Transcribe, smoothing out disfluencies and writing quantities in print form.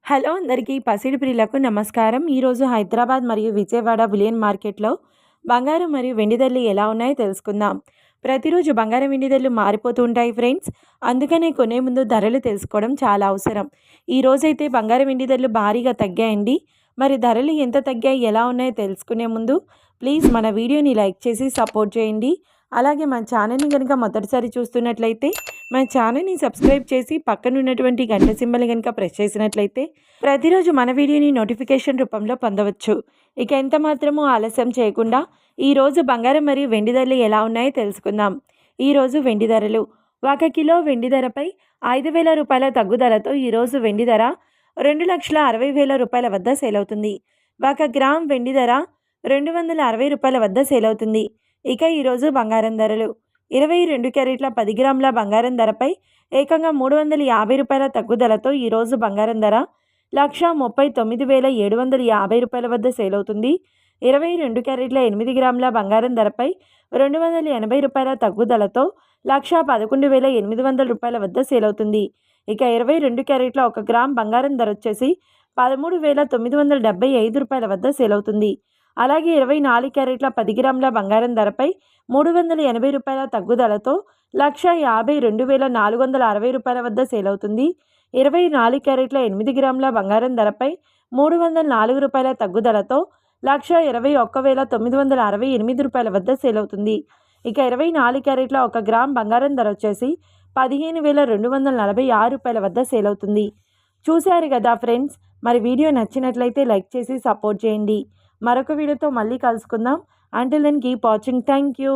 Hello అందరికీ పసిడి ప్రియులకు నమస్కారం. ఈరోజు హైదరాబాద్ మరియు విజయవాడ బులియన్ మార్కెట్లో బంగారం మరియు వెండి ధరలు ఎలా ఉన్నాయో తెలుసుకుందాం. ప్రతిరోజు బంగారం వెండి ధరలు మారిపోతూ ఉంటాయి ఫ్రెండ్స్. అందుకనే కొనే ముందు ధరలు తెలుసుకోవడం చాలా అవసరం. ఈ రోజైతే బంగారం వెండి ధరలు భారీగా తగ్గాయండి. మరి ధరలు ఎంత తగ్గాయి, ఎలా ఉన్నాయో తెలుసుకునే ముందు ప్లీజ్ మన వీడియోని లైక్ చేసి సపోర్ట్ చేయండి. అలాగే మన ఛానల్ని కనుక మొదటిసారి చూస్తున్నట్లయితే మన ఛానల్ని సబ్స్క్రైబ్ చేసి పక్కనున్నటువంటి గంట సింబల్ కనుక ప్రెస్ చేసినట్లయితే ప్రతిరోజు మన వీడియోని నోటిఫికేషన్ రూపంలో పొందవచ్చు. ఇక ఎంత మాత్రమూ ఆలస్యం చేయకుండా ఈరోజు బంగారం మరియు వెండి ధరలు ఎలా ఉన్నాయో తెలుసుకుందాం. ఈరోజు వెండి ధరలు: 1 కిలో వెండి ధరపై 5,000 రూపాయల తగ్గుదలతో ఈరోజు వెండి ధర 2,60,000 రూపాయల వద్ద సేల్ అవుతుంది. 1 గ్రామ్ వెండి ధర 260 రూపాయల వద్ద సేల్ అవుతుంది. ఇక ఈరోజు బంగారం ధరలు: 22 క్యారెట్ల 10 గ్రాముల బంగారం ధరపై ఏకంగా 350 రూపాయల తగ్గుదలతో ఈరోజు బంగారం ధర 1,39,750 రూపాయల వద్ద సేల్ అవుతుంది. 22 క్యారెట్ల 8 గ్రాముల బంగారం ధరపై 280 రూపాయల తగ్గుదలతో 1,11,800 రూపాయల వద్ద సేల్ అవుతుంది. ఇక 22 క్యారెట్ల 1 గ్రామ్ బంగారం ధర వచ్చేసి 13,975 రూపాయల వద్ద సేల్ అవుతుంది. అలాగే 24 క్యారెట్ల 10 గ్రాముల బంగారం ధరపై 380 రూపాయల తగ్గుదలతో 1,52,460 రూపాయల వద్ద సేల్ అవుతుంది. 24 క్యారెట్ల 8 గ్రాముల బంగారం ధరపై 304 రూపాయల తగ్గుదలతో 1,21,968 రూపాయల వద్ద సేల్ అవుతుంది. ఇక 24 క్యారెట్ల 1 గ్రామ్ బంగారం ధర వచ్చేసి 15,246 రూపాయల వద్ద సేల్ అవుతుంది. చూశారు కదా ఫ్రెండ్స్, మరి వీడియో నచ్చినట్లయితే లైక్ చేసి సపోర్ట్ చేయండి. మరొక వీడియోతో మళ్ళీ కలుసుకుందాం. Until then keep watching. Thank you.